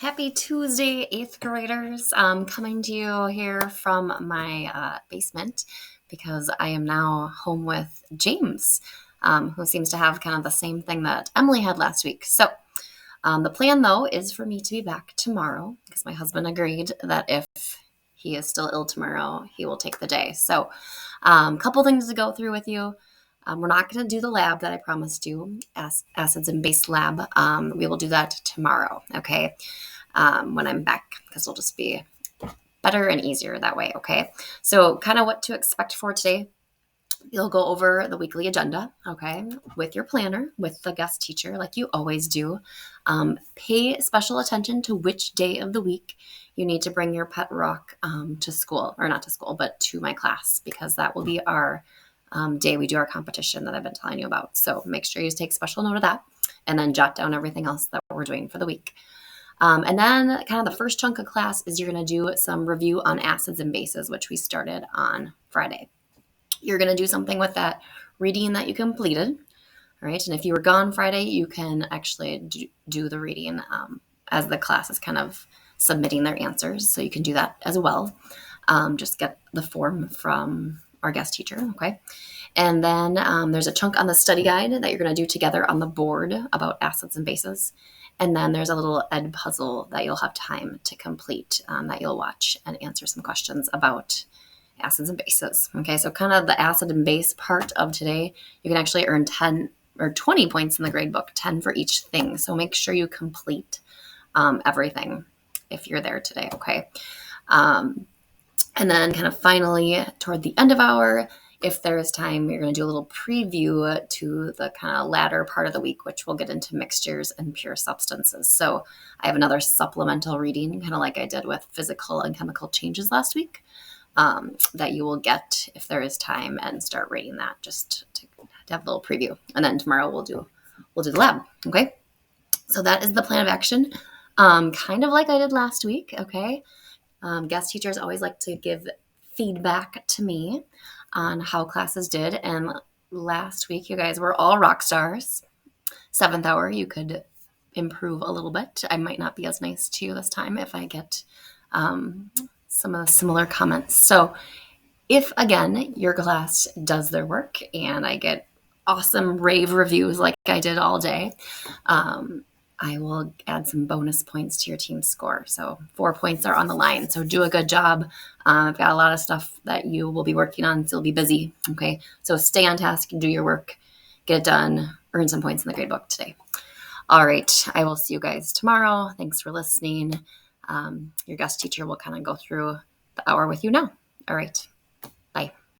Happy Tuesday, eighth graders. Coming to you here from my basement because I am now home with James, who seems to have kind of the same thing that Emily had last week. So the plan, though, is for me to be back tomorrow because my husband agreed that if he is still ill tomorrow, he will take the day. So, couple things to go through with you. We're not going to do the lab that I promised you, acids and base lab. We will do that tomorrow, okay? When I'm back, because it'll just be better and easier that way, okay? So, kind of what to expect for today. You'll go over the weekly agenda, okay, with your planner, with the guest teacher, like you always do. Pay special attention to which day of the week you need to bring your pet rock to school, or not to school, but to my class, because that will be our day we do our competition that I've been telling you about. So make sure you take special note of that and then jot down everything else that we're doing for the week. And then kind of the first chunk of class is you're going to do some review on acids and bases, which we started on Friday. You're going to do something with that reading that you completed. All right. And if you were gone Friday, you can actually do the reading as the class is kind of submitting their answers. So you can do that as well. Just get the form from our guest teacher. Okay. And then there's a chunk on the study guide that you're going to do together on the board about acids and bases. And then there's a little ed puzzle that you'll have time to complete that you'll watch and answer some questions about acids and bases. Okay, so kind of the acid and base part of today, you can actually earn 10 or 20 points in the grade book, 10 for each thing. So make sure you complete everything if you're there today, okay? And then kind of finally toward the end of our, if there is time, you're going to do a little preview to the kind of latter part of the week, which we'll get into mixtures and pure substances. So I have another supplemental reading, kind of like I did with physical and chemical changes last week, that you will get if there is time and start reading that just to have a little preview. And then tomorrow we'll do the lab. Okay. So that is the plan of action. Kind of like I did last week. Okay. Guest teachers always like to give feedback to me on how classes did. And last week, you guys were all rock stars. 7th hour, you could improve a little bit. I might not be as nice to you this time if I get some of the similar comments. So if, again, your class does their work and I get awesome rave reviews like I did all day, I will add some bonus points to your team score. So 4 points are on the line. So do a good job. I've got a lot of stuff that you will be working on, so you'll be busy. Okay. So stay on task and do your work, get it done, earn some points in the grade book today. All right. I will see you guys tomorrow. Thanks for listening. Your guest teacher will kind of go through the hour with you now. All right.